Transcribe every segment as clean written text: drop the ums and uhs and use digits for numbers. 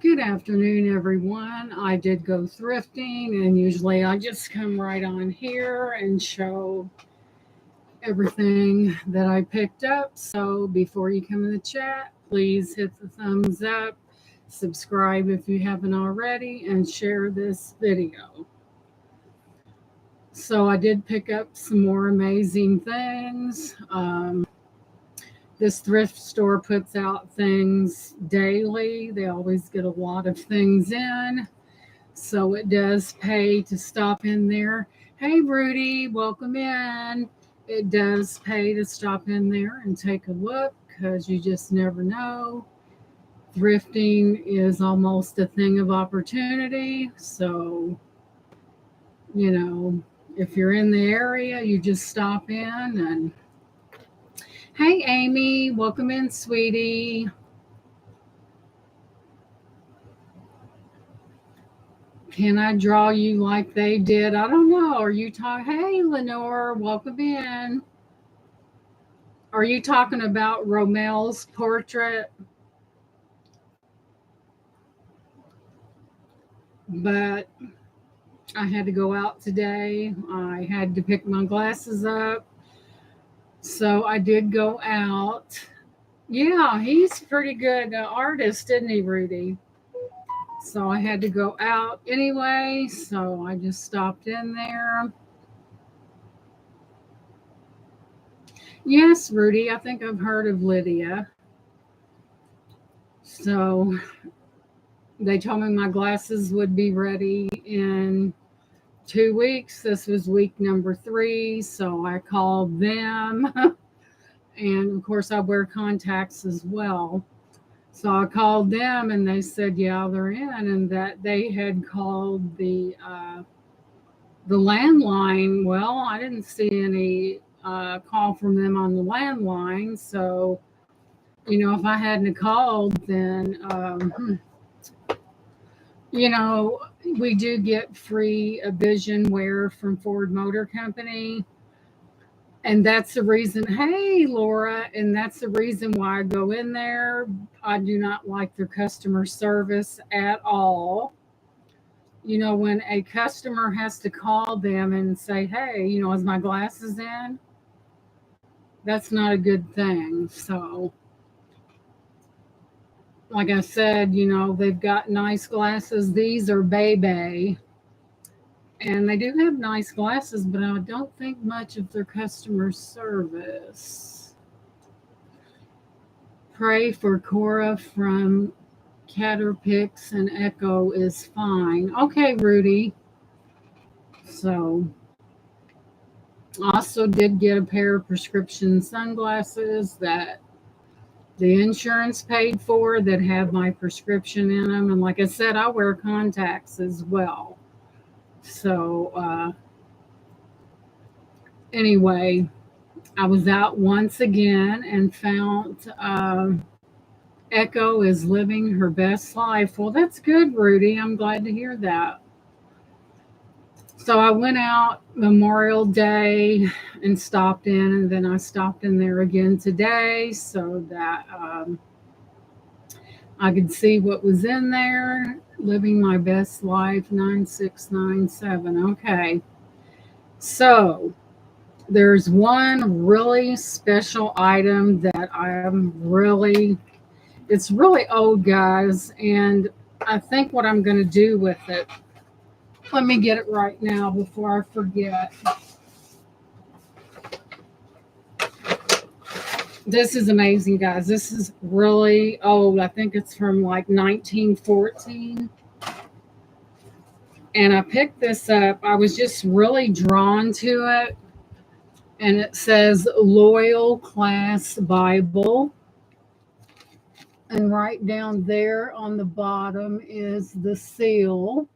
Good afternoon, everyone. I did go thrifting, and usually I just come right on here and show everything that I picked up. So before you come in the chat, please hit the thumbs up, subscribe if you haven't already, and share this video. So I did pick up some more amazing things. This thrift store puts out things daily. They always get a lot of things in. So it does pay to stop in there. Hey, Rudy, welcome in. It does pay to stop in there and take a look because you just never know. Thrifting is almost a thing of opportunity. So, you know, if you're in the area, you just stop in and hey, Amy, welcome in, sweetie. Can I draw you like they did? I don't know. Are you talking? Hey, Lenore, welcome in. Are you talking about Romel's portrait? But I had to go out today. I had to pick my glasses up. So I did go out. Yeah, he's pretty good artist, isn't he, Rudy? So I had to go out anyway. So I just stopped in there. Yes, Rudy, I think I've heard of Lydia. So they told me my glasses would be ready in 2 weeks. This was week number 3. So I called them. And of course, I wear contacts as well. So I called them and they said, yeah, they're in, and that they had called the landline. Well, I didn't see any call from them on the landline. So, if I hadn't called, then we do get free vision wear from Ford Motor Company. And that's the reason, hey, Laura, and that's the reason why I go in there. I do not like their customer service at all. When a customer has to call them and say, hey, is my glasses in? That's not a good thing. So, like I said, they've got nice glasses. These are Bebe. And they do have nice glasses, but I don't think much of their customer service. Pray for Cora from Caterpix and Echo is fine. Okay, Rudy. So, also did get a pair of prescription sunglasses that the insurance paid for that have my prescription in them. And like I said, I wear contacts as well. So, anyway, I was out once again and found Echo is living her best life. Well, that's good, Rudy. I'm glad to hear that. So I went out Memorial Day and stopped in, and then I stopped in there again today so that I could see what was in there. Living my best life, 9697. Okay. So there's one really special item that it's really old, guys, and I think what I'm going to do with it, let me get it right now before I forget. This is amazing, guys. This is really old. I think it's from like 1914. And I picked this up. I was just really drawn to it. And it says Loyal Class Bible. And right down there on the bottom is the seal.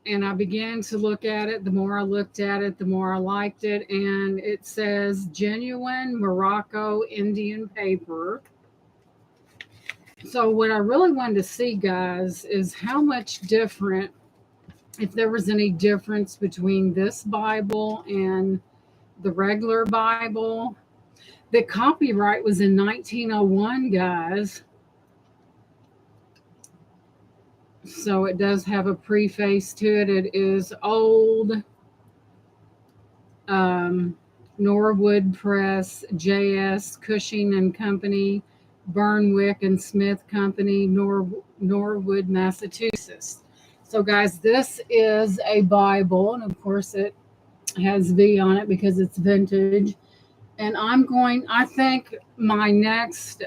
And I began to look at it. The more I looked at it, the more I liked it. And it says genuine Morocco Indian paper. So what I really wanted to see, guys, is how much different, if there was any difference between this Bible and the regular Bible. The copyright was in 1901, guys. So it does have a preface to it. It is old. Um, Norwood Press, J.S. Cushing and Company, Burnwick and Smith Company, Norwood, Massachusetts. So, guys, this is a Bible, and of course, it has V on it because it's vintage. And I think my next,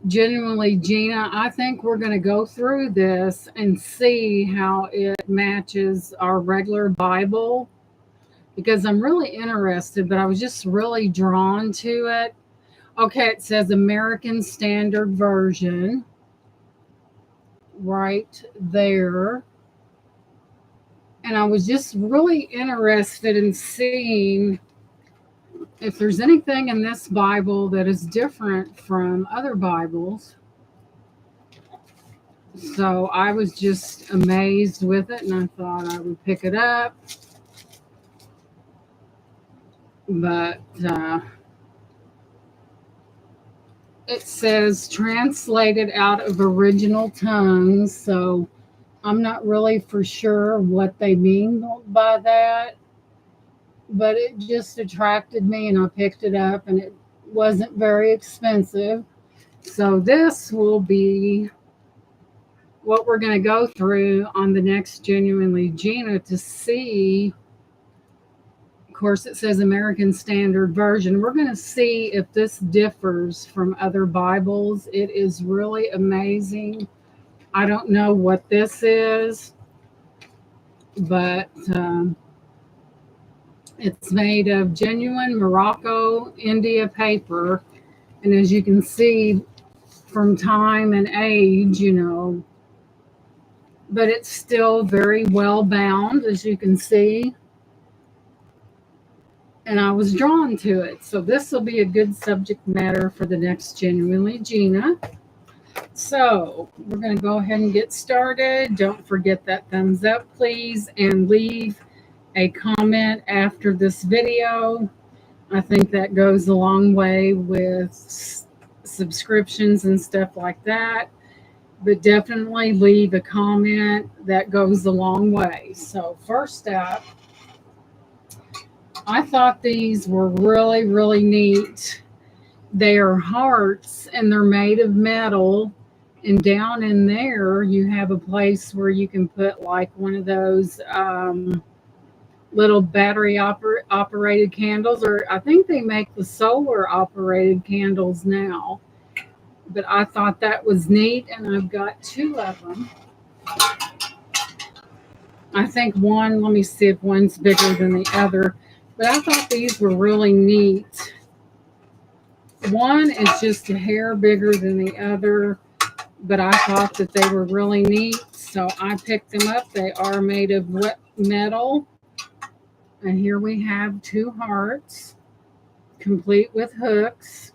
genuinely, Gina, I think we're going to go through this and see how it matches our regular Bible because I'm really interested, but I was just really drawn to it. Okay, it says American Standard Version right there. And I was just really interested in seeing if there's anything in this Bible that is different from other Bibles. So I was just amazed with it, and I thought I would pick it up. But it says translated out of original tongues. So I'm not really for sure what they mean by that. But it just attracted me, and I picked it up, and it wasn't very expensive. So this will be what we're going to go through on the next Genuinely Gina to see. Of course, it says American Standard Version. We're going to see if this differs from other Bibles. It is really amazing. I don't know what this is, but it's made of genuine Morocco India paper. And as you can see from time and age, but it's still very well bound, as you can see. And I was drawn to it. So this will be a good subject matter for the next Genuinely Gina. So we're going to go ahead and get started. Don't forget that thumbs up, please, and leave a comment after this video. I think that goes a long way with subscriptions and stuff like that. But definitely leave a comment. That goes a long way. So first up, I thought these were really, really neat. They are hearts and they're made of metal. And down in there, you have a place where you can put like one of those little battery operated candles, or I think they make the solar operated candles now. But I thought that was neat, and I've got two of them. I think one, let me see if one's bigger than the other, but I thought these were really neat. One is just a hair bigger than the other, but I thought that they were really neat, so I picked them up. They are made of wet metal, and here we have two hearts, complete with hooks.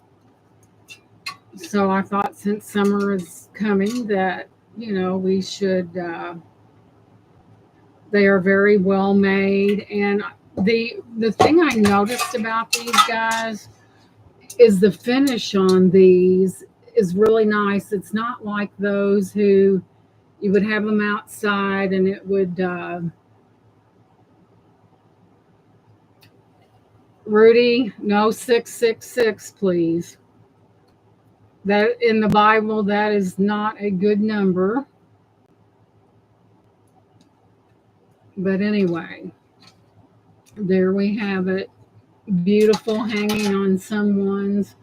So I thought since summer is coming that, we should, they are very well made. And the thing I noticed about these guys is the finish on these is really nice. It's not like those who you would have them outside and it would, Rudy, no 666, please. That in the Bible, that is not a good number. But anyway, there we have it. Beautiful, hanging on someone's.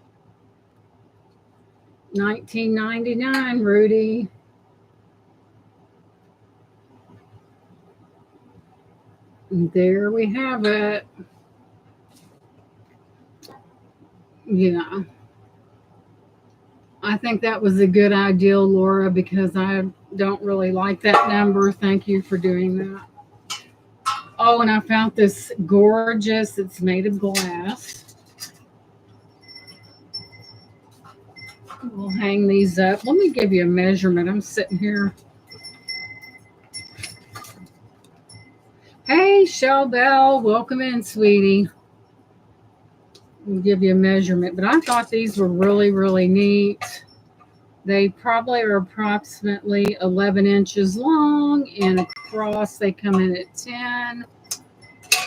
$19.99, Rudy. And there we have it. I think that was a good idea, Laura, because I don't really like that number. Thank you for doing that. Oh, and I found this gorgeous. It's made of glass. We'll hang these up. Let me give you a measurement. I'm sitting here. Hey, Shell Bell. Welcome in, sweetie. We'll give you a measurement. But I thought these were really, really neat. They probably are approximately 11 inches long, and across they come in at 10.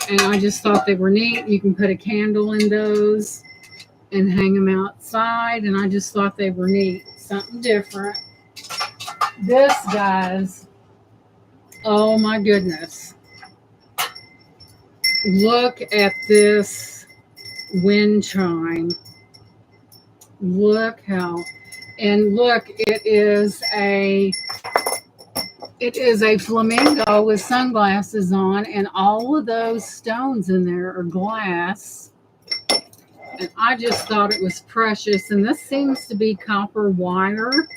And I just thought they were neat. You can put a candle in those and hang them outside, and I just thought they were neat. Something different. This, guys, oh my goodness. Look at this wind chime. Look how, and look, it is a flamingo with sunglasses on, and all of those stones in there are glass. And I just thought it was precious. And this seems to be copper wire.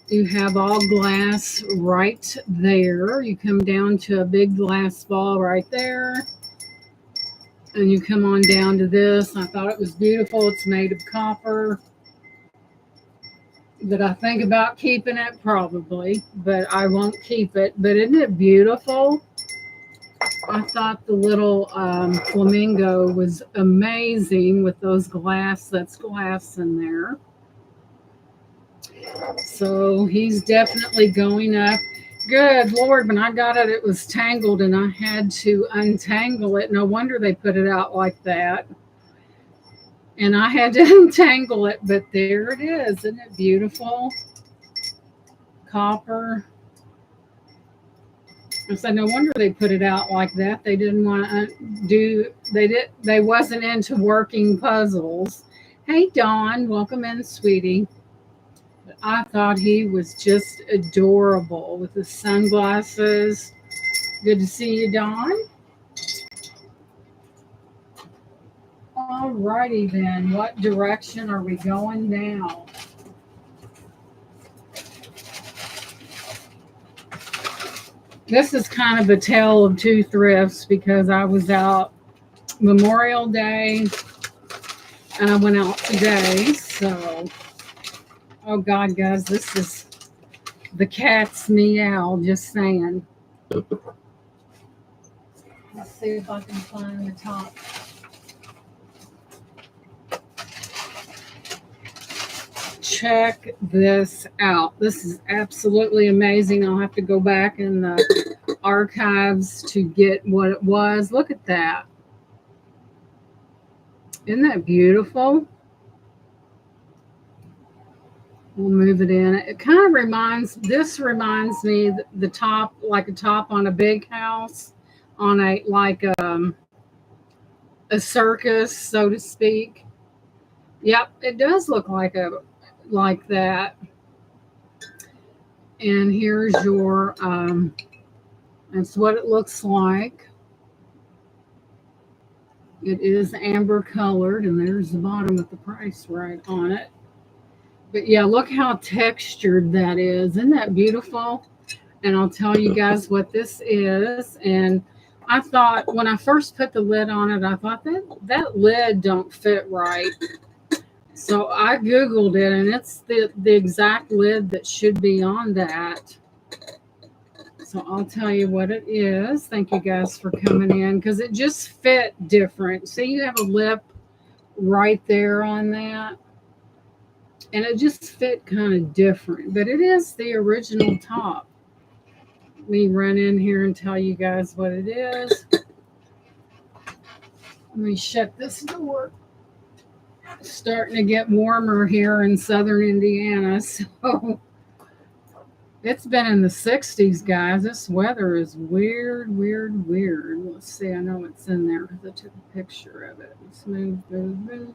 You have all glass right there. You come down to a big glass ball right there. And you come on down to this. I thought it was beautiful. It's made of copper. Did I think about keeping it? Probably, but I won't keep it. But isn't it beautiful? I thought the little flamingo was amazing with those glass. That's glass in there. So he's definitely going up. Good Lord, when I got it, it was tangled and I had to untangle it. No wonder they put it out like that. And I had to untangle it, but there it is. Isn't it beautiful? Copper. I said, no wonder they put it out like that. They didn't want to they wasn't into working puzzles. Hey, Dawn, welcome in, sweetie. But I thought he was just adorable with his sunglasses. Good to see you, Dawn. All righty then. What direction are we going now? This is kind of a tale of two thrifts because I was out Memorial Day and I went out today. So, oh God, guys, this is the cat's meow, just saying. Let's see if I can find the top. Check this out. This is absolutely amazing. I'll have to go back in the archives to get what it was. Look at that. Isn't that beautiful? We'll move it in. It kind of reminds me the top, like a top on a big house, on a circus, so to speak. Yep, it does look like that. And here's your that's what it looks like. It is amber colored, and there's the bottom with the price right on it. But yeah, look how textured that is. Isn't that beautiful? And I'll tell you guys what this is. And I thought when I first put the lid on it, I thought that lid don't fit right. So I Googled it, and it's the exact lid that should be on that. So I'll tell you what it is. Thank you guys for coming in, because it just fit different. See, you have a lip right there on that. And it just fit kind of different. But it is the original top. Let me run in here and tell you guys what it is. Let me shut this door. It's starting to get warmer here in southern Indiana. So it's been in the 60s, guys. This weather is weird. Let's see. I know it's in there because I took a picture of it. Let's move.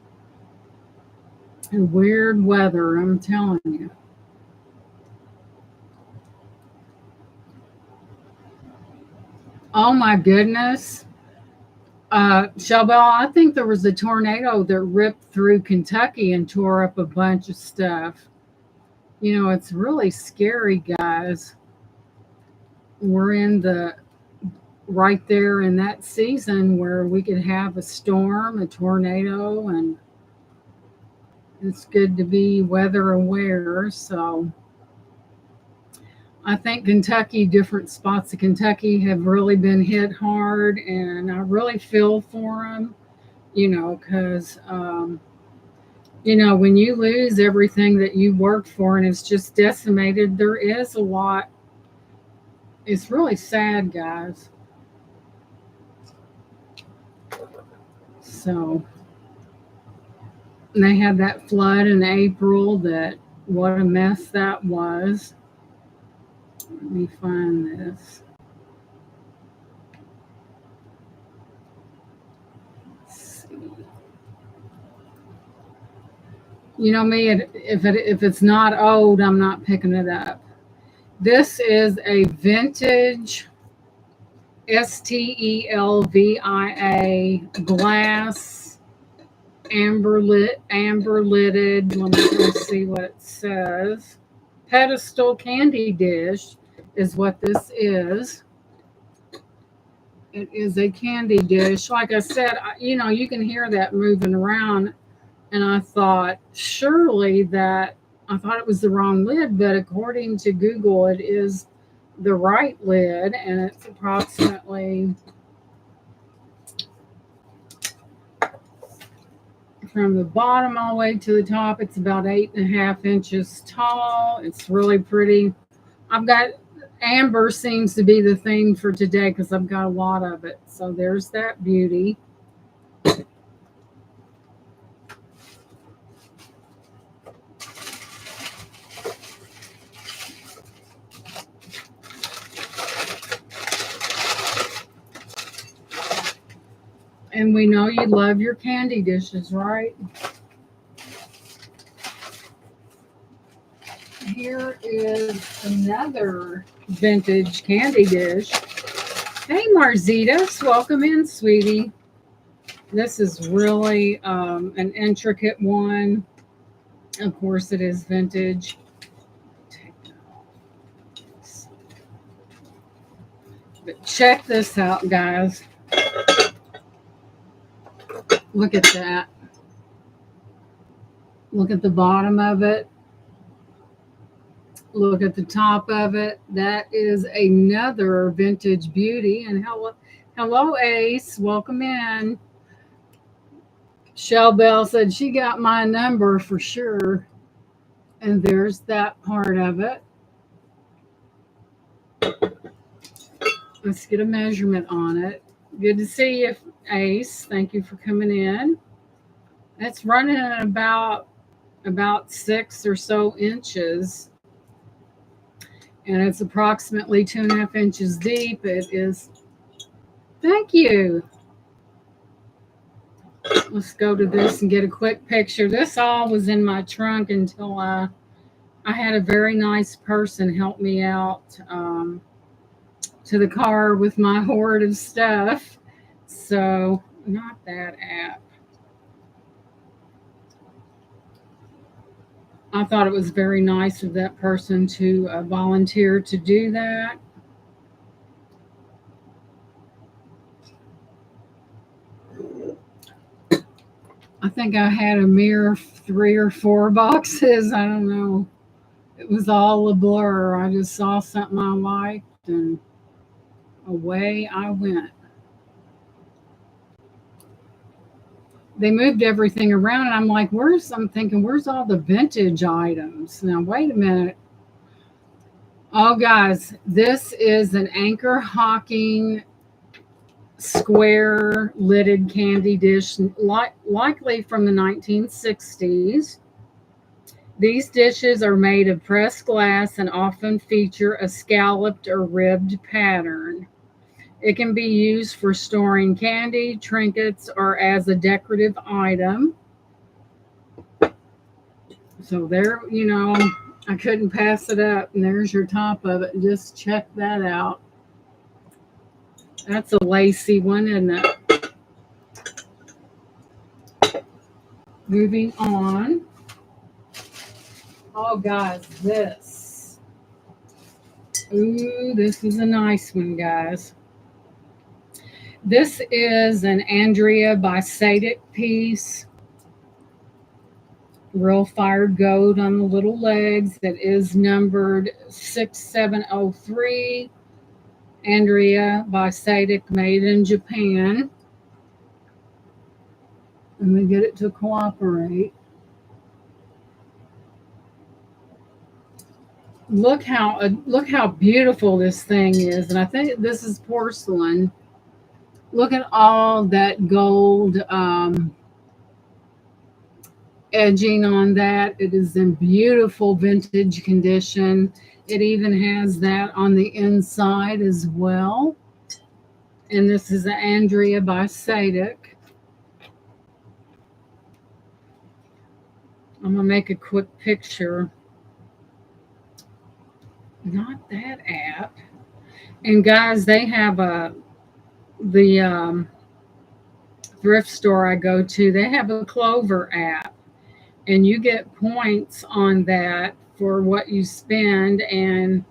And weird weather, I'm telling you. Oh my goodness. Shelbell, I think there was a tornado that ripped through Kentucky and tore up a bunch of stuff. You know, it's really scary, guys. We're in right there in that season where we could have a storm, a tornado, and it's good to be weather aware. So I think Kentucky, different spots of Kentucky have really been hit hard, and I really feel for them, you know, because You know, when you lose everything that you worked for and it's just decimated, there is a lot. It's really sad, guys. So, and they had that flood in April. That what a mess that was. Let me find this. Let's see. You know me, if it's not old, I'm not picking it up. This is a vintage STELVIA glass amber lidded. Let me go see what it says. Pedestal candy dish is what this is. It is a candy dish. Like I said, you know, you can hear that moving around. And I thought, surely that I thought it was the wrong lid, but according to Google, it is the right lid, and it's approximately from the bottom all the way to the top. It's about 8.5 inches tall. It's really pretty. I've got amber seems to be the thing for today because I've got a lot of it. So there's that beauty. And we know you love your candy dishes, right? Here is another vintage candy dish. Hey, Marzitas, welcome in, sweetie. This is really an intricate one. Of course, it is vintage. But check this out, guys. Look at that. Look at the bottom of it. Look at the top of it. That is another vintage beauty. And hello, Ace. Welcome in. Shell Bell said she got my number for sure. And there's that part of it. Let's get a measurement on it. Good to see you, Ace. Thank you for coming in. It's running at about 6 or so inches. And it's approximately 2.5 inches deep. It is. Thank you. Let's go to this and get a quick picture. This all was in my trunk until I had a very nice person help me out to the car with my hoard of stuff. So, not that app. I thought it was very nice of that person to volunteer to do that. I think I had a mere 3 or 4 boxes. I don't know. It was all a blur. I just saw something I liked and away I went. They moved everything around and I'm like, I'm thinking, where's all the vintage items? Now, wait a minute. Oh, guys, this is an Anchor Hawking square lidded candy dish, likely from the 1960s. These dishes are made of pressed glass and often feature a scalloped or ribbed pattern. It can be used for storing candy, trinkets, or as a decorative item. So there, you know, I couldn't pass it up. And there's your top of it. Just check that out. That's a lacy one, isn't it? Moving on. Oh, guys, this. Ooh, this is a nice one, guys. This is an Andrea by Sadik piece. Real fired gold on the little legs. That is numbered 6703. Andrea by Sadik, made in Japan. Let me get it to cooperate. look how beautiful this thing is, and I think this is porcelain. Look at all that gold edging on that. It is in beautiful vintage condition. It even has that on the inside as well. And this is Andrea by Sadek. I'm gonna make a quick picture. Not that app. And guys, they have the thrift store I go to. They have a Clover app, and you get points on that for what you spend, and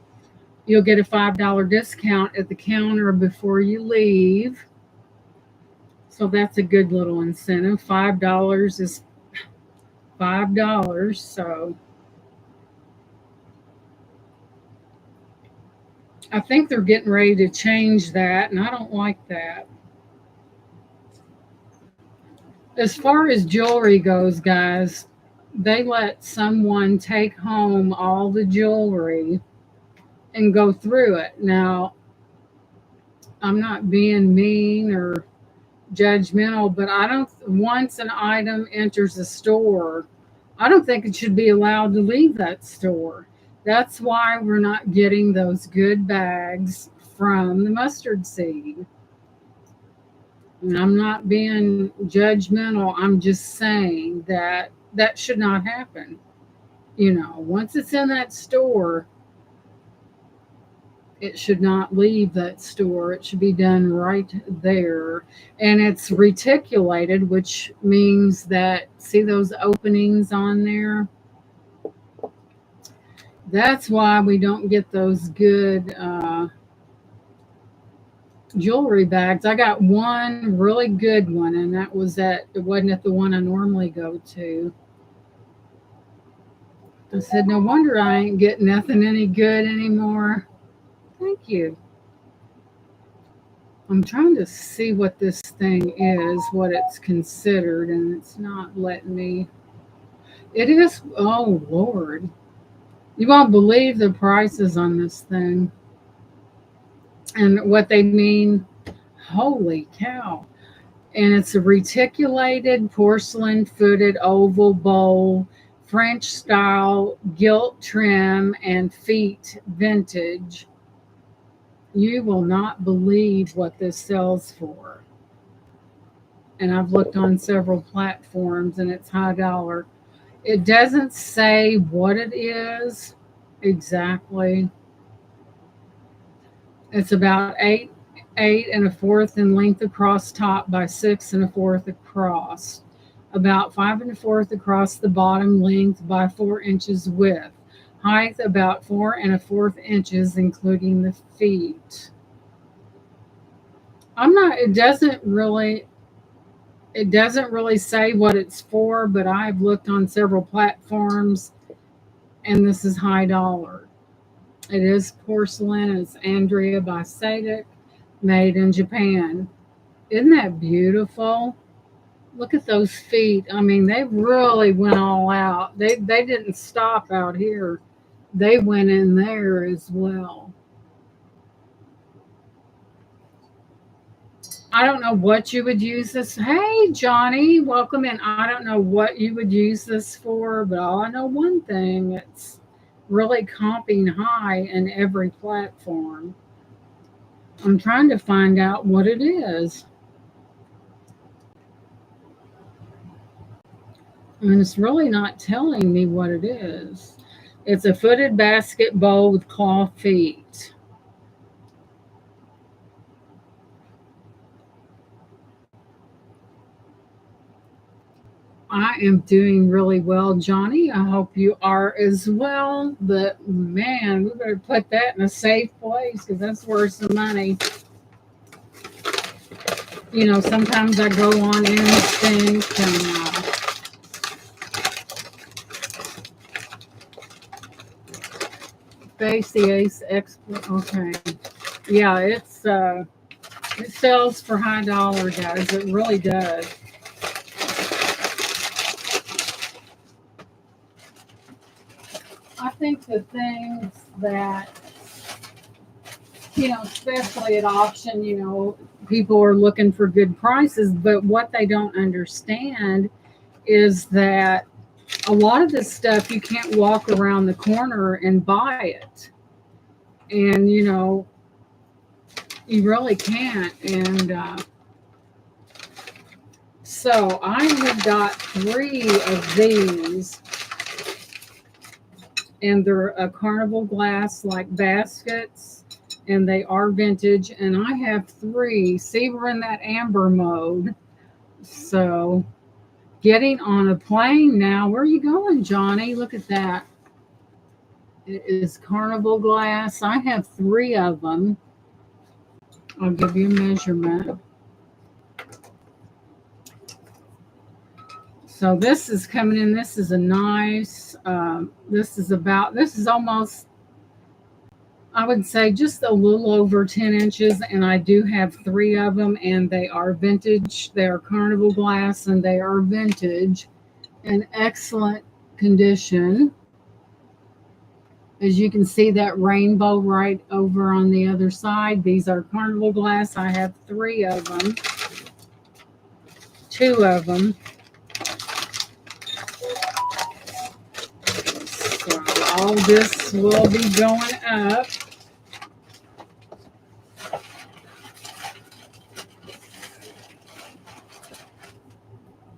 you'll get a $5 discount at the counter before you leave. So that's a good little incentive. $5 is $5. So I think they're getting ready to change that, and I don't like that. As far as jewelry goes, guys, they let someone take home all the jewelry and go through it. Now, I'm not being mean or judgmental, but I don't, once an item enters a store, I don't think it should be allowed to leave that store. That's why we're not getting those good bags from the mustard seed. And I'm not being judgmental. I'm just saying that that should not happen. Once it's in that store, it should not leave that store. It should be done right there. And it's reticulated, which means that, see those openings on there? That's why we don't get those good jewelry bags. I got one really good one, and it wasn't at the one I normally go to. I said, no wonder I ain't getting nothing any good anymore. Thank you. I'm trying to see what this thing is, what it's considered, and it's not letting me. It is, oh Lord. You won't believe the prices on this thing and what they mean. Holy cow. And it's a reticulated porcelain footed oval bowl, French style, gilt trim, and feet vintage. You will not believe what this sells for. And I've looked on several platforms, and it's high dollar. It doesn't say what it is exactly. It's about 8 1/4 in length across top by 6 1/4 across, about 5 1/4 across the bottom length by 4 inches width. Height about 4 1/4 inches, including the feet. It doesn't really say what it's for, but I've looked on several platforms, and this is high dollar. It is porcelain. It's Andrea by Sadek, made in Japan. Isn't that beautiful? Look at those feet. I mean, they really went all out. They didn't stop out here. They went in there as well. I don't know what you would use this. Hey, Johnny, welcome in. I don't know what you would use this for, but all I know one thing, it's really comping high in every platform. I'm trying to find out what it is. And it's really not telling me what it is. It's a footed basket bowl with claw feet. I am doing really well, Johnny. I hope you are as well. But man, we better put that in a safe place because that's worth some money. Sometimes I go on instinct and face the Ace Export. Okay, yeah, it sells for high dollar, guys. It really does. I think the things that, especially at auction, people are looking for good prices. But what they don't understand is that a lot of this stuff you can't walk around the corner and buy it. And, you really can't. And so I have got 3 of these. And they're a carnival glass like baskets. And they are vintage. And I have 3. See, we're in that amber mode. So getting on a plane now. Where are you going, Johnny? Look at that. It is carnival glass. I have 3 of them. I'll give you a measurement. So this is coming in. This is a nice, this is almost, I would say just a little over 10 inches. And I do have 3 of them, and they are vintage. They are carnival glass, and they are vintage in excellent condition. As you can see, that rainbow right over on the other side. These are carnival glass. I have 3 of them. 2 of them. So all this will be going up.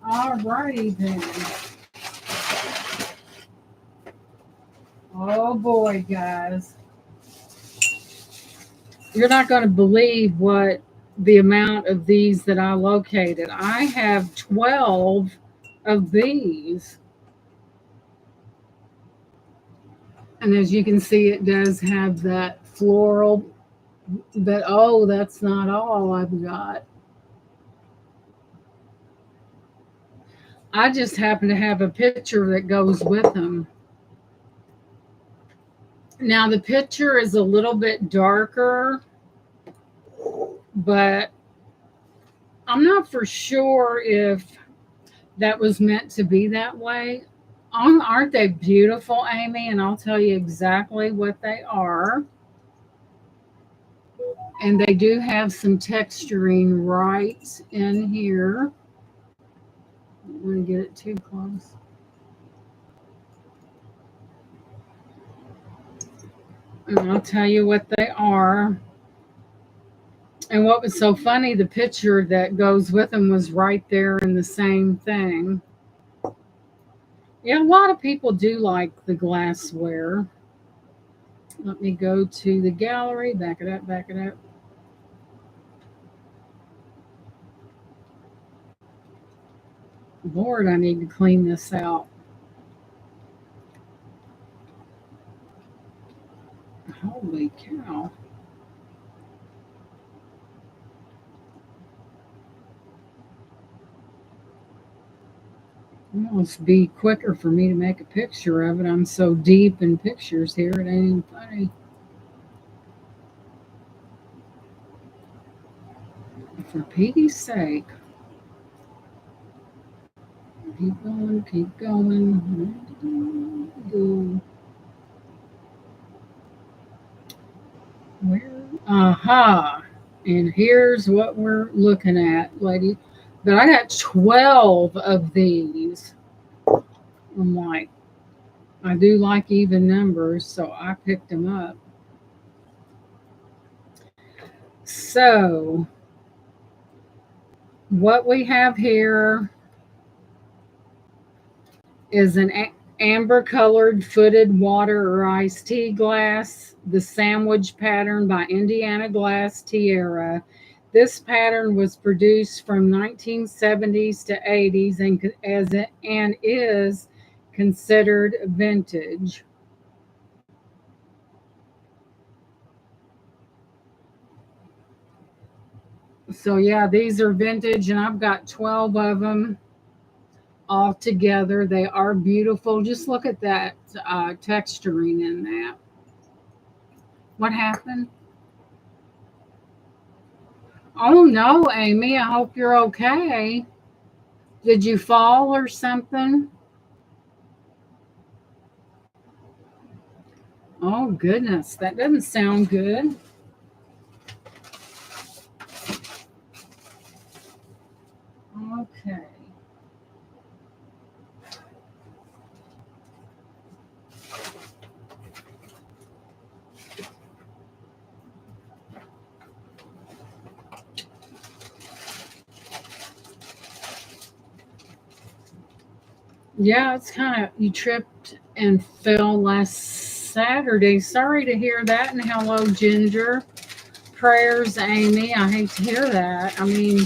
All righty then. Oh boy, guys. You're not going to believe what the amount of these that I located. I have 12 of these. And as you can see, it does have that floral. But oh, that's not all I've got. I just happen to have a picture that goes with them. Now, the picture is a little bit darker, but I'm not for sure if that was meant to be that way. Aren't they beautiful, Amy? And I'll tell you exactly what they are. And they do have some texturing right in here. I'm going to get it too close. And I'll tell you what they are. And what was so funny, the picture that goes with them was right there in the same thing. Yeah, a lot of people do like the glassware. Let me go to the gallery. Back it up, back it up. Lord, I need to clean this out. Holy cow. It must be quicker for me to make a picture of it. I'm so deep in pictures here, it ain't even funny. For Pete's sake. Keep going, keep going. Where? Aha. And here's what we're looking at, lady. But I got 12 of these. I'm like, I do like even numbers, so I picked them up. So, what we have here is an amber colored footed water or iced tea glass, the sandwich pattern by Indiana Glass Tierra. This pattern was produced from 1970s to 80s and is considered vintage. So yeah, these are vintage, and I've got 12 of them all together. They are beautiful. Just look at that texturing in that. What happened? Oh no, Amy, I hope you're okay. Did you fall or something? Oh, goodness. That doesn't sound good. Okay. Yeah, it's kind of, you tripped and fell last Saturday. Sorry to hear that. And hello, Ginger. Prayers, Amy. I hate to hear that. I mean,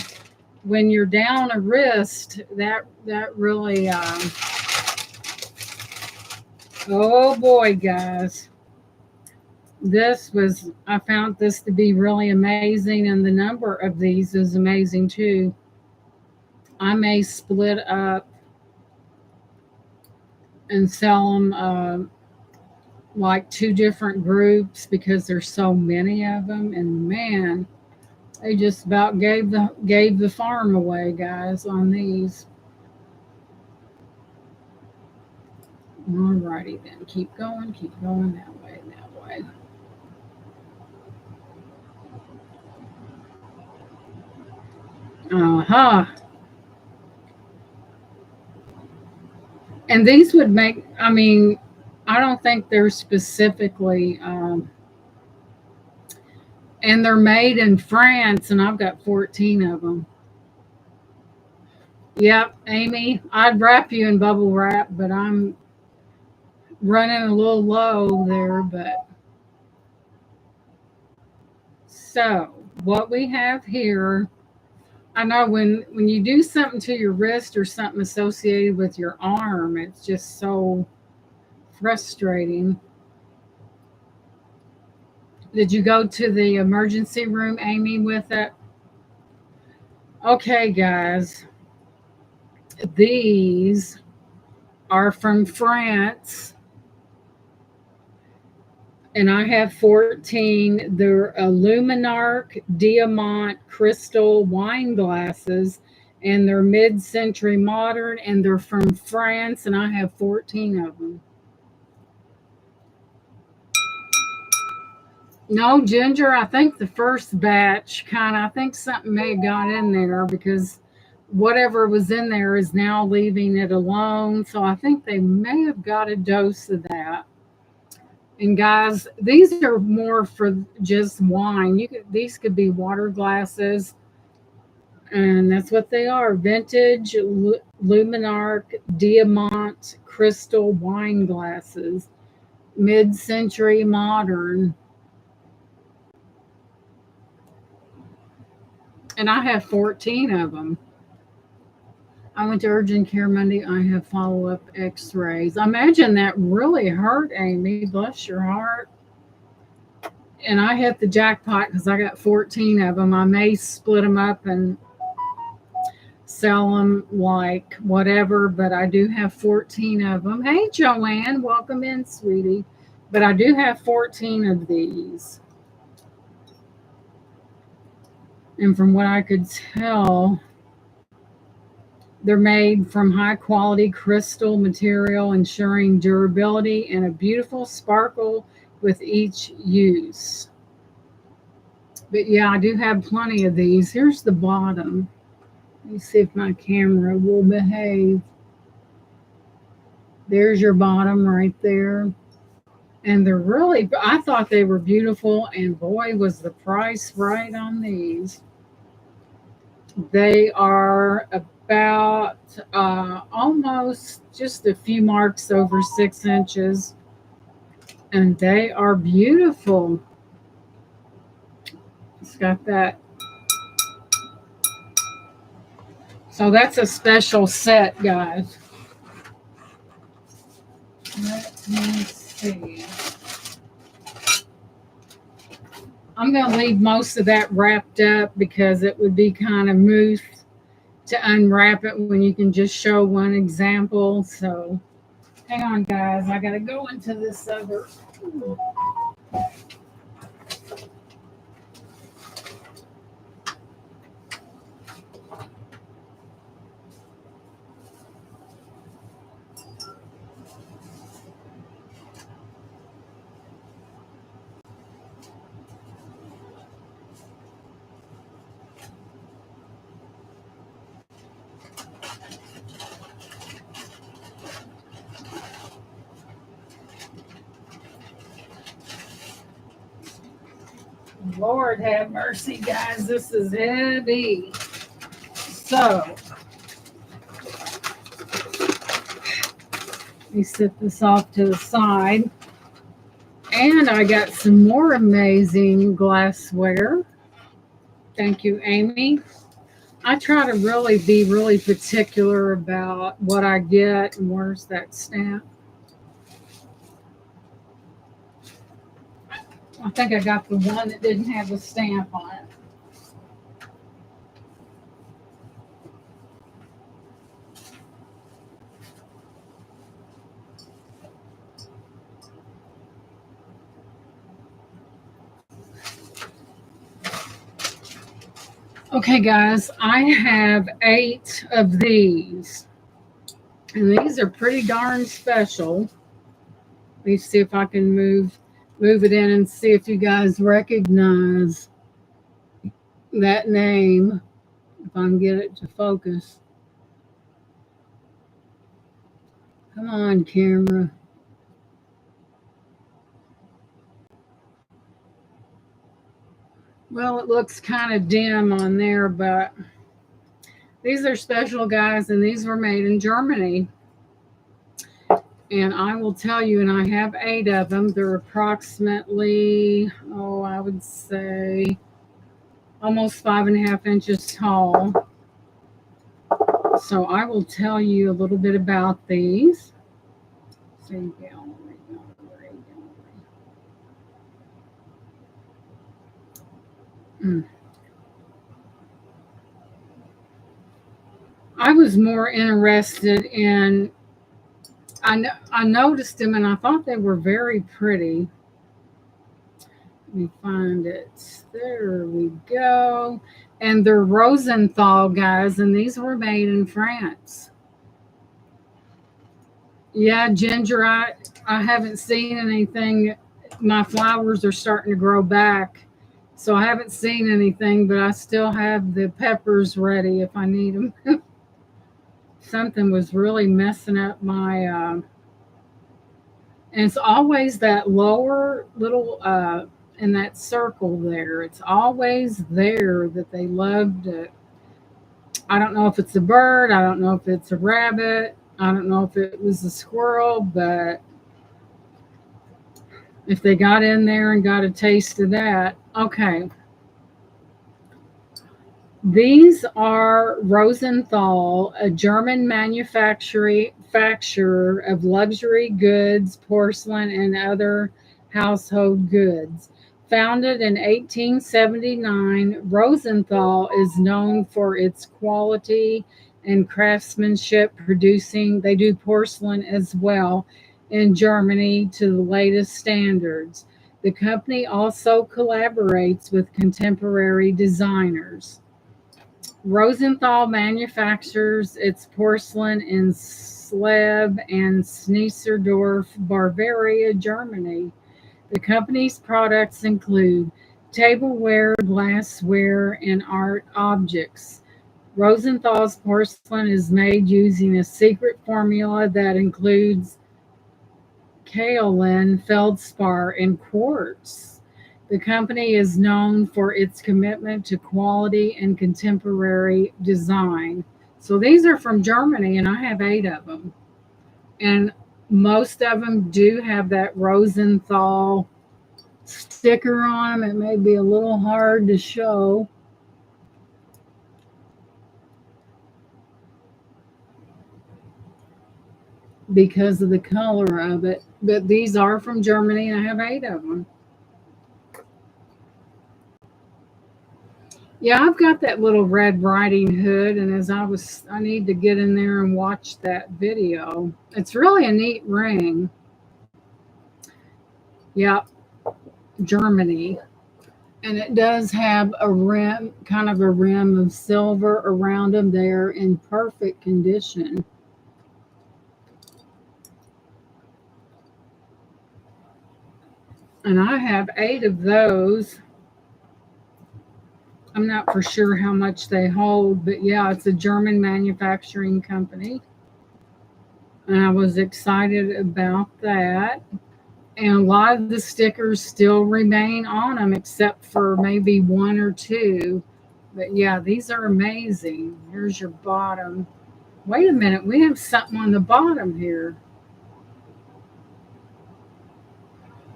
when you're down a wrist, that really, oh boy, guys. I found this to be really amazing, and the number of these is amazing too. I may split up and sell them like two different groups because there's so many of them, and man, they just about gave the farm away, guys, on these. Alrighty then, keep going that way, that way. Uh-huh. And these would make, I mean, I don't think they're specifically, and they're made in France, and I've got 14 of them. Yep, Amy, I'd wrap you in bubble wrap, but I'm running a little low there. But so what we have here, I know when you do something to your wrist or something associated with your arm, it's just so frustrating. Did you go to the emergency room, Amy, with it? Okay, guys, these are from France, and I have 14. They're Illuminarc Diamant Crystal wine glasses, and they're mid century modern, and they're from France, and I have 14 of them. No, Ginger, I think the first batch I think something may have got in there because whatever was in there is now leaving it alone. So I think they may have got a dose of that. And guys, these are more for just wine. These could be water glasses, and that's what they are. Vintage Luminarc Diamant Crystal wine glasses, mid-century modern. And I have 14 of them. I went to urgent care Monday. I have follow-up x-rays. I imagine that really hurt, Amy. Bless your heart. And I hit the jackpot because I got 14 of them. I may split them up and sell them like whatever, but I do have 14 of them. Hey, Joanne, welcome in, sweetie. But I do have 14 of these. And from what I could tell, they're made from high quality crystal material, ensuring durability and a beautiful sparkle with each use. But yeah, I do have plenty of these. Here's the bottom. Let me see if my camera will behave. There's your bottom right there. And they're really, I thought they were beautiful, and boy, was the price right on these. They are about almost just a few marks over 6 inches, and they are beautiful. It's got that. So that's a special set, guys. Let me see. I'm going to leave most of that wrapped up because it would be kind of moot to unwrap it when you can just show one example. So hang on, guys. I got to go into this other. Lord have mercy, guys. This is heavy. So, let me set this off to the side. And I got some more amazing glassware. Thank you, Amy. I try to really be really particular about what I get. And where's that stamp? I think I got the one that didn't have a stamp on it. Okay, guys, I have 8 of these. And these are pretty darn special. Let me see if I can move it in and see if you guys recognize that name. If I can get it to focus. Come on, camera. Well, it looks kind of dim on there, but these are special, guys, and these were made in Germany. And I will tell you, and I have 8 of them. They're approximately, I would say almost 5.5 inches tall. So I will tell you a little bit about these. See, gallery. I was more interested in, I noticed them and I thought they were very pretty. Let me find it. There we go. And they're Rosenthal, guys, and these were made in France. Yeah, Ginger, I haven't seen anything. My flowers are starting to grow back. So I haven't seen anything, but I still have the peppers ready if I need them. Something was really messing up my, and it's always that lower little, in that circle there. It's always there that they love to. I don't know if it's a bird. I don't know if it's a rabbit. I don't know if it was a squirrel, but if they got in there and got a taste of that. Okay. These are Rosenthal, a German manufacturer of luxury goods, porcelain, and other household goods. Founded in 1879, Rosenthal is known for its quality and craftsmanship, they do porcelain as well in Germany to the latest standards. The company also collaborates with contemporary designers. Rosenthal manufactures its porcelain in Sleb and Schneiserdorf, Bavaria, Germany. The company's products include tableware, glassware, and art objects. Rosenthal's porcelain is made using a secret formula that includes kaolin, feldspar, and quartz. The company is known for its commitment to quality and contemporary design. So these are from Germany, and I have 8 of them. And most of them do have that Rosenthal sticker on them. It may be a little hard to show. Because of the color of it. But these are from Germany, and I have 8 of them. Yeah, I've got that little Red Riding Hood, and I need to get in there and watch that video. It's really a neat ring. Yep, Germany. And it does have a rim, kind of a rim of silver around them. They're in perfect condition. And I have 8 of those. I'm not for sure how much they hold, but yeah, it's a German manufacturing company. And I was excited about that. And a lot of the stickers still remain on them, except for maybe one or two. But yeah, these are amazing. Here's your bottom. Wait a minute, we have something on the bottom here.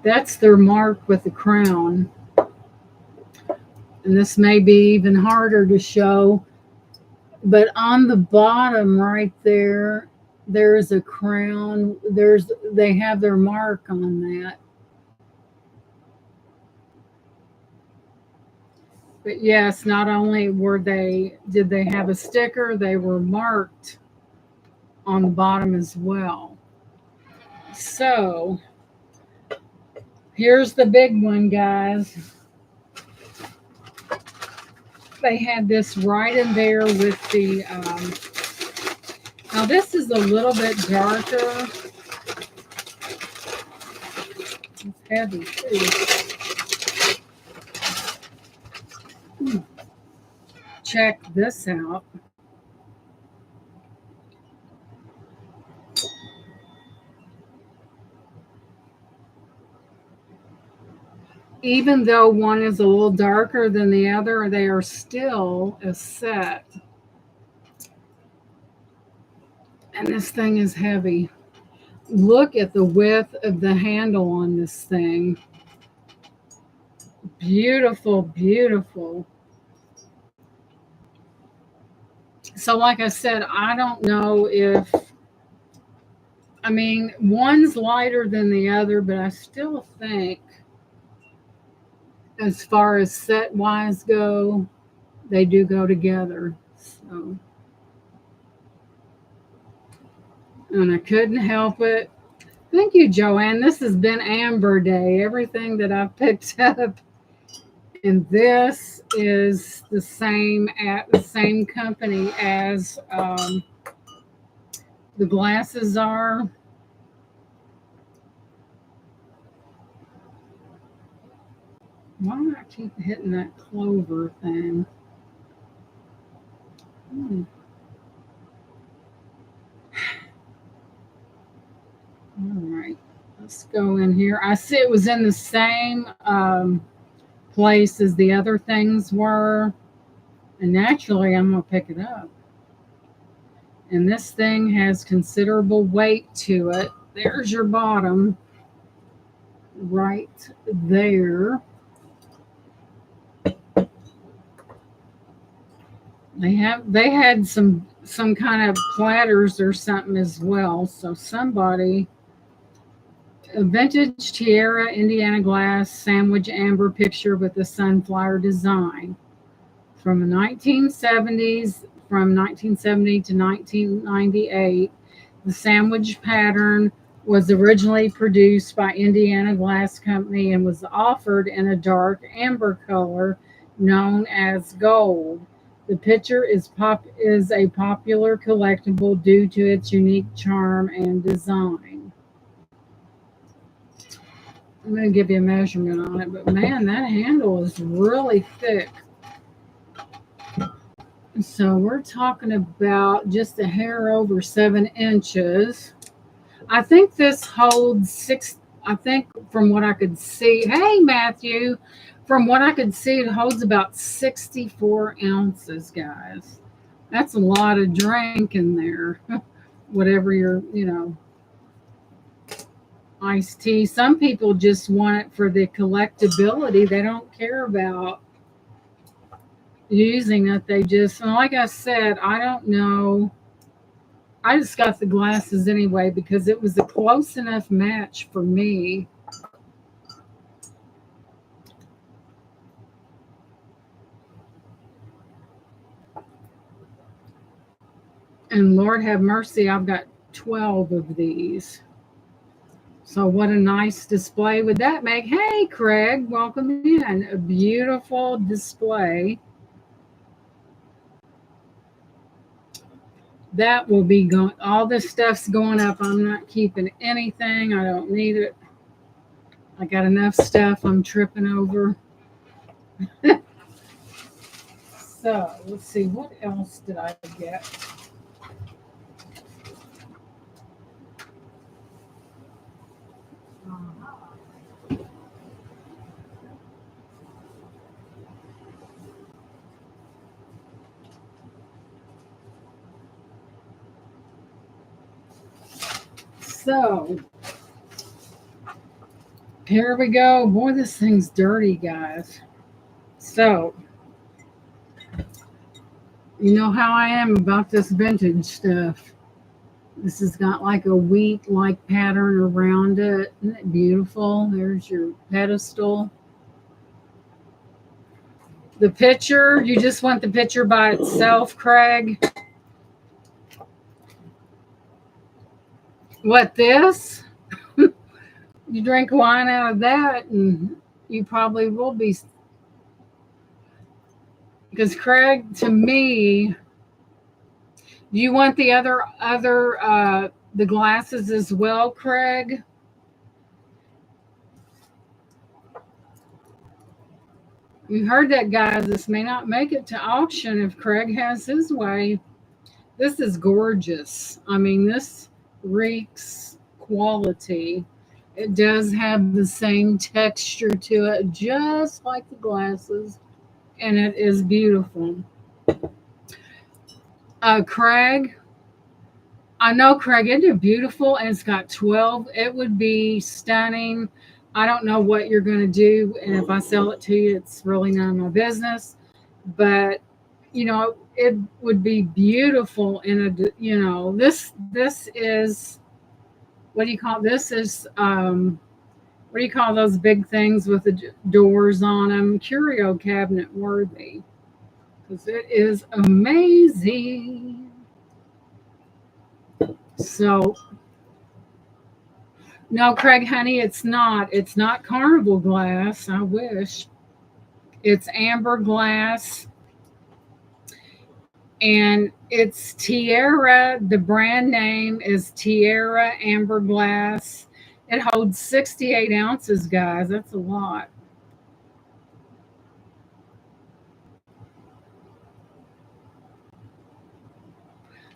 That's their mark with the crown. And this may be even harder to show, but on the bottom right there, there's a crown. They have their mark on that. But yes, not only did they have a sticker, they were marked on the bottom as well. So here's the big one, guys. They had this right in there with the. Now this is a little bit darker. It's heavy too. Check this out. Even though one is a little darker than the other, they are still a set. And this thing is heavy. Look at the width of the handle on this thing. Beautiful, beautiful. So like I said, I don't know if, one's lighter than the other, but I still think as far as set wise go, they do go together. So, and I couldn't help it. Thank you, Joanne. This has been Amber Day. Everything that I've picked up, and this is the same at the same company as the glasses are. Why do I keep hitting that clover thing? All right, let's go in here. I see it was in the same place as the other things were. And naturally, I'm going to pick it up. And this thing has considerable weight to it. There's your bottom right there. They had some kind of platters or something as well. So somebody, a vintage tiara Indiana glass sandwich amber picture with a sunflower design from the 1970s. From 1970 to 1998, the sandwich pattern was originally produced by Indiana Glass Company and was offered in a dark amber color known as gold. The picture is a popular collectible due to its unique charm and design. I'm going to give you a measurement on it, but man, that handle is really thick. So we're talking about just a hair over 7 inches. I think this holds 6. I think from what I could see, hey Matthew, from what I could see, it holds about 64 ounces, guys. That's a lot of drink in there. Whatever your, iced tea. Some people just want it for the collectability. They don't care about using it. They just, like I said, I don't know. I just got the glasses anyway because it was a close enough match for me. And Lord have mercy, I've got 12 of these. So what a nice display would that make? Hey, Craig, welcome in. A beautiful display. That will be going, all this stuff's going up. I'm not keeping anything. I don't need it. I got enough stuff I'm tripping over. So let's see, what else did I get? So here we go. Boy, this thing's dirty, guys. So you know how I am about this vintage stuff. This has got like a wheat-like pattern around it. Isn't it beautiful? There's your pedestal. The picture, you just want the picture by itself, Craig? What, this? You drink wine out of that, and you probably will be. Because Craig, to me, do you want the the glasses as well, Craig? You heard that, guys. This may not make it to auction if Craig has his way. This is gorgeous. I mean, this reeks quality. It does have the same texture to it, just like the glasses, and it is beautiful. Craig, I know, Craig, isn't it beautiful? And it's got 12. It would be stunning. I don't know what you're going to do. And if I sell it to you, it's really none of my business. But, it would be beautiful in this is, what do you call this? Is, what do you call those big things with the doors on them? Curio cabinet worthy. Because it is amazing. So, no, Craig, honey, it's not. It's not carnival glass. I wish. It's amber glass. And it's Tierra. The brand name is Tierra Amber Glass. It holds 68 ounces, guys. That's a lot.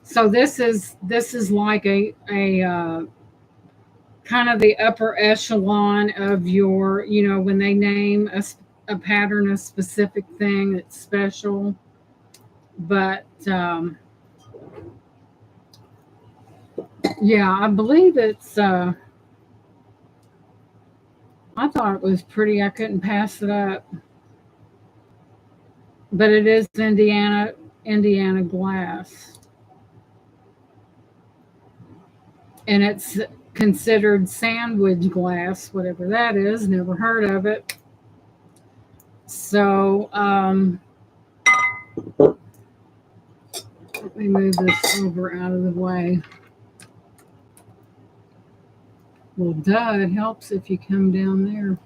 So this is like a kind of the upper echelon of your, when they name a pattern, a specific thing that's special. But yeah, I believe it's, I thought it was pretty. I couldn't pass it up. But it is Indiana glass. And it's considered sandwich glass, whatever that is. Never heard of it. So, let me move this over out of the way. Well, duh, it helps if you come down there.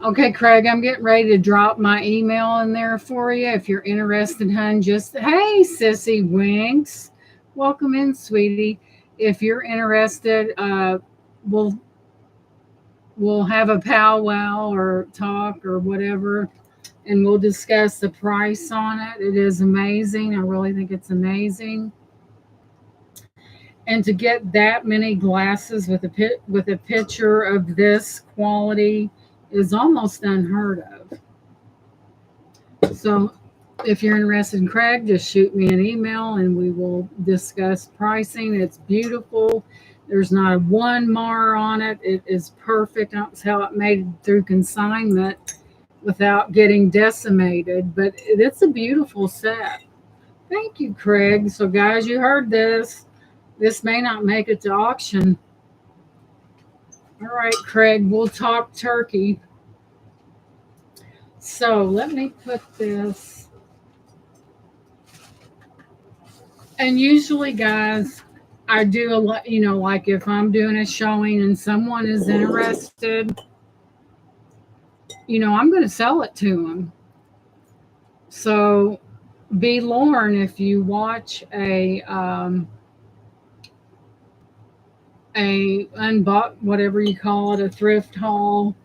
Okay, Craig, I'm getting ready to drop my email in there for you. If you're interested, hun, hey, Sissy Winks. Welcome in, sweetie. If you're interested, we'll have a powwow or talk or whatever, and we'll discuss the price on it. It is amazing. I really think it's amazing. And to get that many glasses with a picture of this quality is almost unheard of. So if you're interested in Craig, just shoot me an email and we will discuss pricing. It's beautiful. There's not a one mar on it. It is perfect. That's how it made it through consignment without getting decimated. But it's a beautiful set. Thank you, Craig. So, guys, you heard this. This may not make it to auction. All right, Craig, we'll talk turkey. So let me put this. And usually, guys, I do a lot, like if I'm doing a showing and someone is interested, I'm going to sell it to them. So, B. Lauren, if you watch a a unbought, whatever you call it, a thrift haul.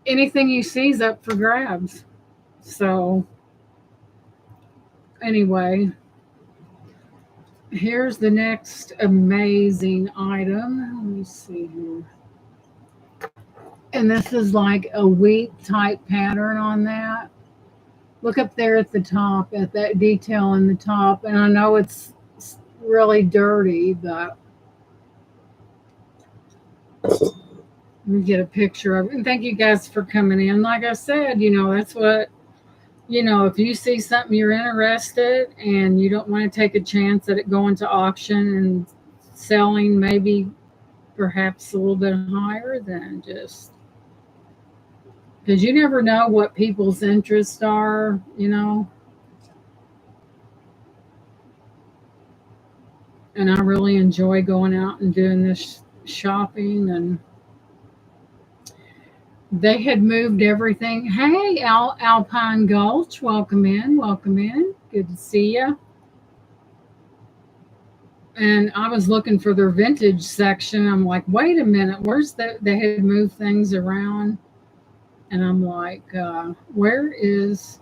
Anything you see is up for grabs. So anyway, here's the next amazing item. Let me see here. And this is like a wheat type pattern on that. Look up there at the top, at that detail in the top. And I know it's really dirty, but let me get a picture of it. And thank you guys for coming in. Like I said, that's what, if you see something you're interested and you don't want to take a chance at it going to auction and selling maybe perhaps a little bit higher, then just, because you never know what people's interests are, And I really enjoy going out and doing this shopping. And they had moved everything. Hey, Alpine Gulch, welcome in, welcome in. Good to see you. And I was looking for their vintage section. I'm like, wait a minute, where's that? They had moved things around. And I'm like, where is,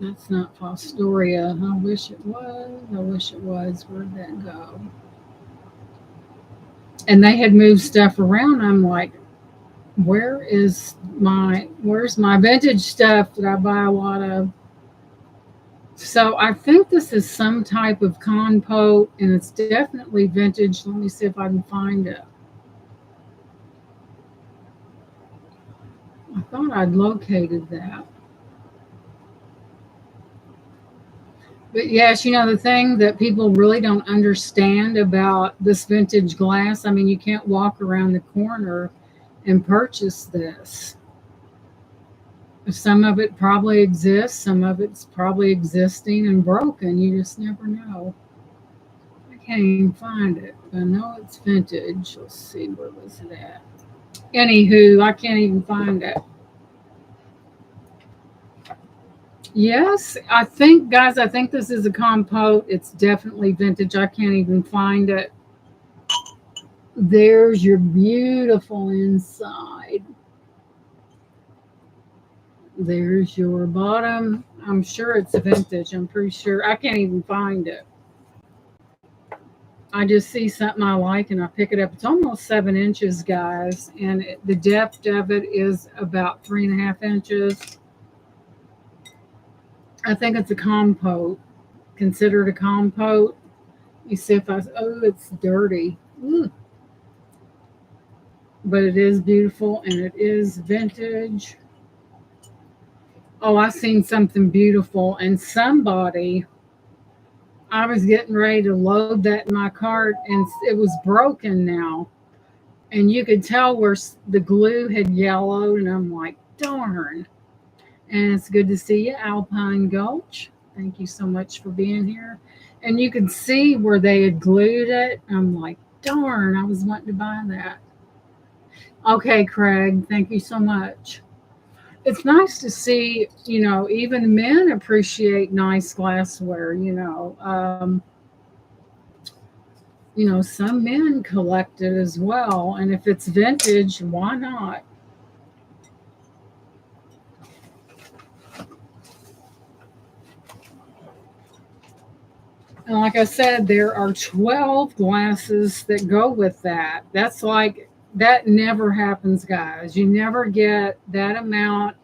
that's not Fostoria. I wish it was. Where'd that go? And they had moved stuff around. I'm like, where's my vintage stuff that I buy a lot of? So I think this is some type of compote, and it's definitely vintage. Let me see if I can find it. I thought I'd located that. But yes, the thing that people really don't understand about this vintage glass, I mean, you can't walk around the corner and purchase this. Some of it probably exists. Some of it's probably existing and broken. You just never know. I can't even find it. I know it's vintage. Let's see, where was it at? Anywho, I can't even find it. Yes, I think, guys, this is a compote. It's definitely vintage. I can't even find it. There's your beautiful inside. There's your bottom. I'm sure it's vintage. I'm pretty sure. I can't even find it. I just see something I like and I pick it up. It's almost 7 inches, guys. And the depth of it is about 3.5 inches. I think it's a compote. Considered a compote. Let me see if it's dirty. Ooh. But it is beautiful and it is vintage. Oh, I seen something beautiful, and I was getting ready to load that in my cart, and it was broken now. And you could tell where the glue had yellowed, and I'm like, darn. And it's good to see you, Alpine Gulch. Thank you so much for being here. And you could see where they had glued it. I'm like, darn, I was wanting to buy that. Okay, Craig, thank you so much. It's nice to see, even men appreciate nice glassware, some men collect it as well. And if it's vintage, why not? And like I said, there are 12 glasses that go with that. That never happens, guys. You never get that amount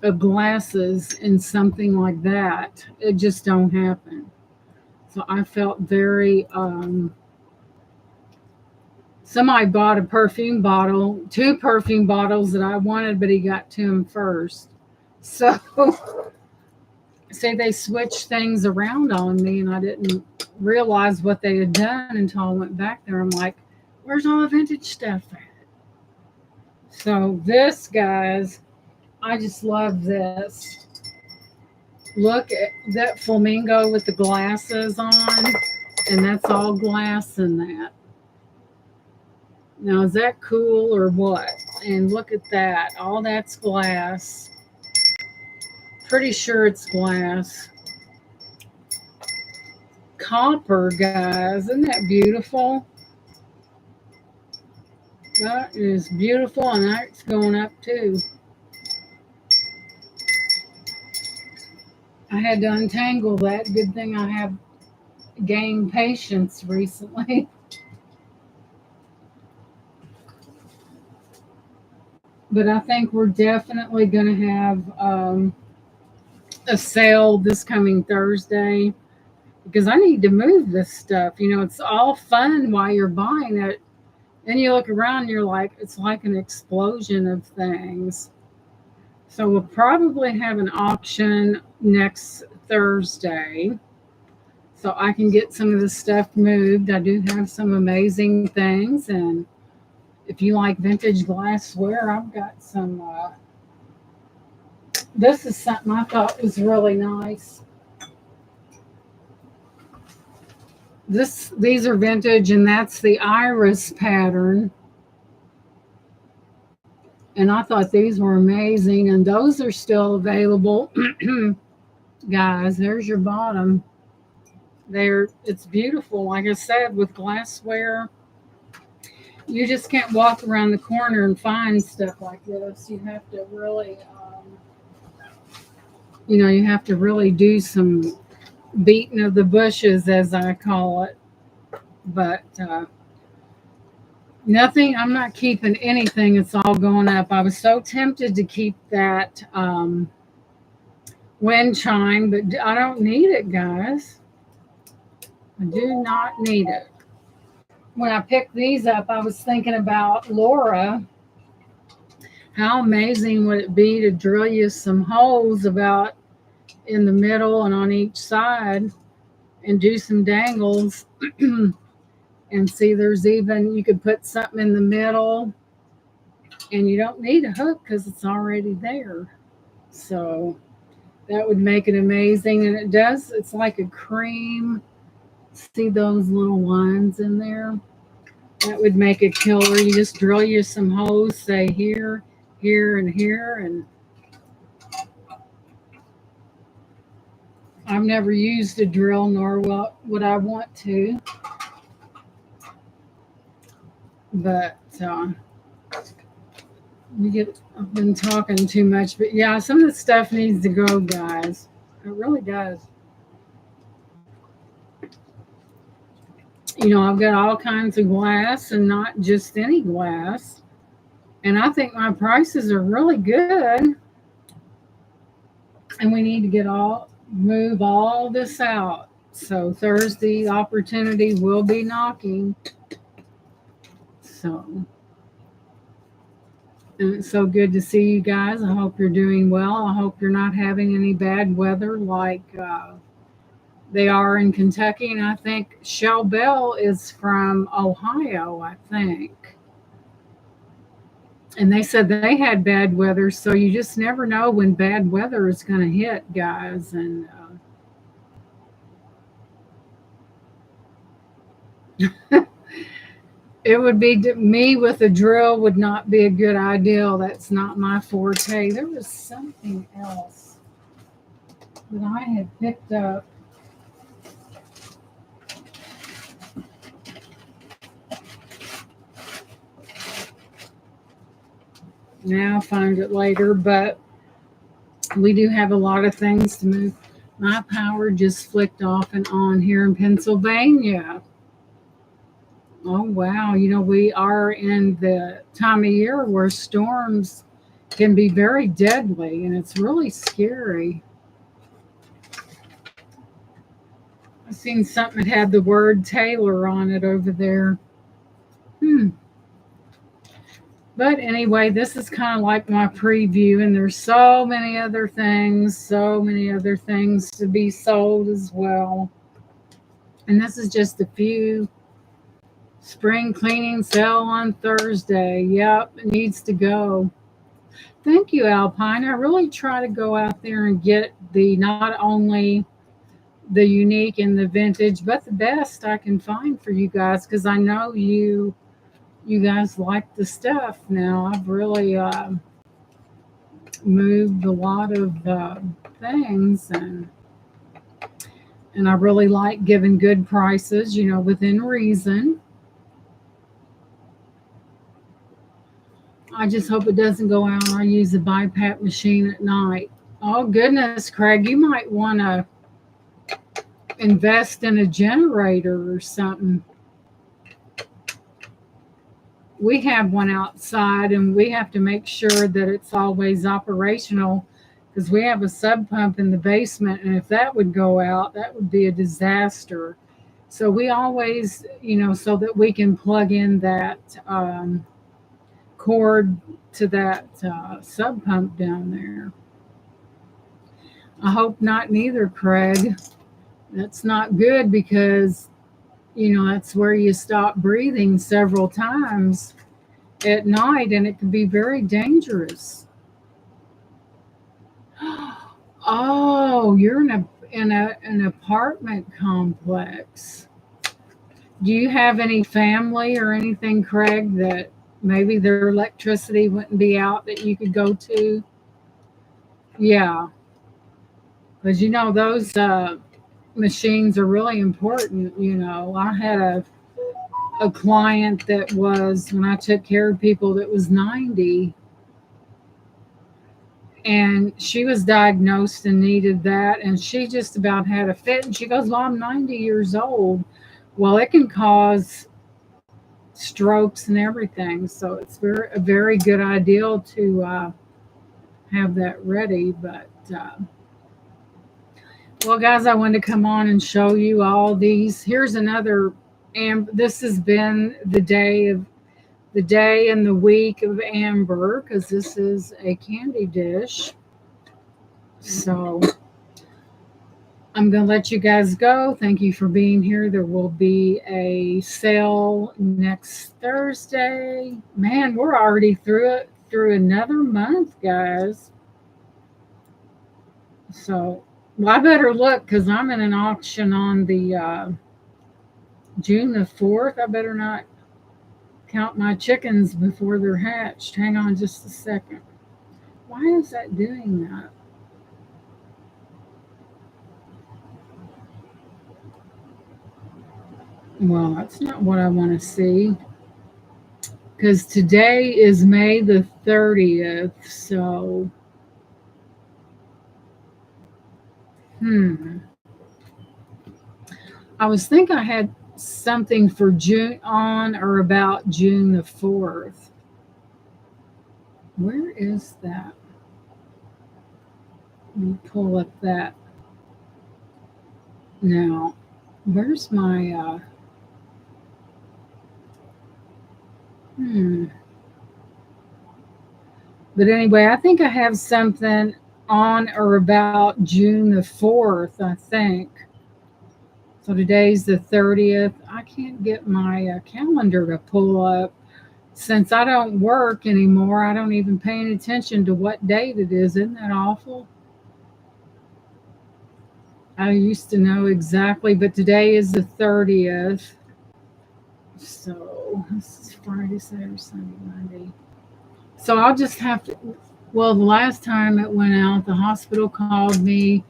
of glasses in something like that. It just don't happen. So I felt very, somebody bought a perfume bottle, 2 perfume bottles that I wanted, but he got to them first. So say they switched things around on me, and I didn't realize what they had done until I went back there. I'm like, where's all the vintage stuff at? So this, guys, I just love this. Look at that flamingo with the glasses on, and that's all glass in that. Now, is that cool or what? And look at that. All that's glass. Pretty sure it's glass. Copper, guys. Isn't that beautiful? That is beautiful, and that's going up too. I had to untangle that. Good thing I have gained patience recently. But I think we're definitely going to have a sale this coming Thursday because I need to move this stuff. You know, it's all fun while you're buying it. Then you look around and you're like, it's like an explosion of things. So we'll probably have an auction next Thursday so I can get some of the stuff moved. I do have some amazing things. And if you like vintage glassware, I've got some. This is something I thought was really nice. These are vintage, and that's the iris pattern. And I thought these were amazing, and those are still available. Guys, there's your bottom. It's beautiful. Like I said, with glassware, you just can't walk around the corner and find stuff like this. You have to really, you have to really do some beating of the bushes, as I call it. But nothing, I'm not keeping anything. It's all going up. I was so tempted to keep that wind chime, but I don't need it, guys. I do not need it. When I picked these up, I was thinking about Laura. How amazing would it be to drill you some holes about in the middle and on each side and do some dangles and see there's even, you could put something in the middle and you don't need a hook because it's already there. So that would make it amazing. And it does, it's like a cream. See those little lines in there? That would make a killer. You just drill you some holes, say here, here, and here. And I've never used a drill, nor would I want to. But I've been talking too much. But yeah, some of the stuff needs to go, guys. It really does. I've got all kinds of glass and not just any glass. And I think my prices are really good. And we need to move all this out. So Thursday opportunity will be knocking. So, and it's so good to see you guys. I hope you're doing well. I hope you're not having any bad weather like they are in Kentucky. And I think Shell Bell is from Ohio, I think. And they said they had bad weather. So you just never know when bad weather is going to hit, guys. And it would be me with a drill would not be a good idea. That's not my forte. There was something else that I had picked up. Now I'll find it later, but we do have a lot of things to move. My power just flicked off and on here in Pennsylvania. Oh, wow. We are in the time of year where storms can be very deadly, and it's really scary. I seen something that had the word Taylor on it over there. But anyway, this is kind of like my preview, and there's so many other things to be sold as well. And this is just a few. Spring cleaning sale on Thursday. Yep, it needs to go. Thank you, Alpine. I really try to go out there and get not only the unique and the vintage, but the best I can find for you guys, because I know you guys like the stuff. Now I've really moved a lot of things, and I really like giving good prices, within reason. I just hope it doesn't go out. I use the BiPAP machine at night. Oh, goodness, Craig, you might want to invest in a generator or something. We have one outside, and we have to make sure that it's always operational because we have a sub pump in the basement, and if that would go out, that would be a disaster. So we always, so that we can plug in that cord to that sub pump down there. I hope not neither, Craig. That's not good because, that's where you stop breathing several times at night, and it can be very dangerous. Oh, you're in an apartment complex. Do you have any family or anything, Craig, that maybe their electricity wouldn't be out that you could go to? Yeah, because those machines are really important. I had a client that was, when I took care of people, that was 90, and she was diagnosed and needed that, and she just about had a fit, and she goes, well, I'm 90 years old. Well, it can cause strokes and everything, so it's a very good idea to have that ready. But well, guys, I wanted to come on and show you all these. Here's another, and this has been the day and the week of Amber, because this is a candy dish. So I'm going to let you guys go. Thank you for being here. There will be a sale next Thursday. Man, we're already through another month, guys. So, well, I better look because I'm in an auction on the June the 4th. I better not count my chickens before they're hatched. Hang on just a second. Why is that doing that? Well, that's not what I want to see. Because today is May the 30th, so I was thinking I had something for June on or about June the 4th. Where is that? Let me pull up that. Now, where's my But anyway, I think I have something on or about June the 4th, I think. So today's the 30th. I can't get my calendar to pull up. Since I don't work anymore, I don't even pay any attention to what date it is. Isn't that awful? I used to know exactly, but today is the 30th. So this is Friday, Saturday, Sunday, Monday. So I'll just have to, well, the last time it went out, the hospital called me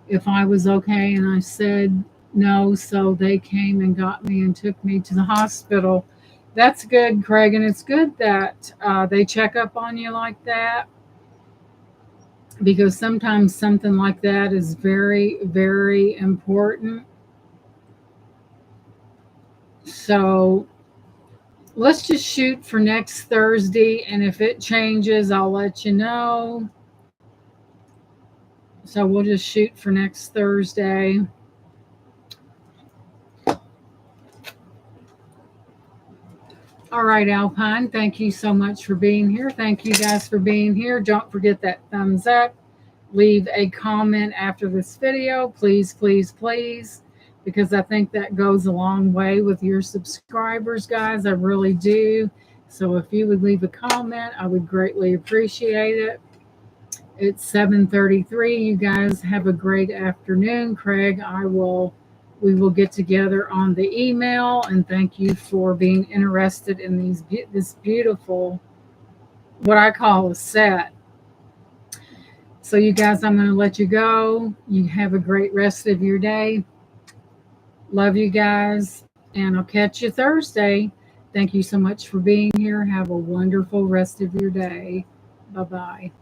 if I was okay, and I said no, so they came and got me and took me to the hospital. That's good, Craig, and it's good that they check up on you like that, because sometimes something like that is very, very important. So let's just shoot for next Thursday, and if it changes, I'll let you know. So we'll just shoot for next Thursday. All right, Alpine, thank you so much for being here. Thank you guys for being here. Don't forget that thumbs up. Leave a comment after this video, please, please, please, because I think that goes a long way with your subscribers, guys. I really do. So if you would leave a comment, I would greatly appreciate it. It's 7:33. You guys have a great afternoon. Craig, we will get together on the email, and thank you for being interested in this beautiful, what I call a set. So you guys, I'm going to let you go. You have a great rest of your day. Love you guys, and I'll catch you Thursday. Thank you so much for being here. Have a wonderful rest of your day. Bye bye.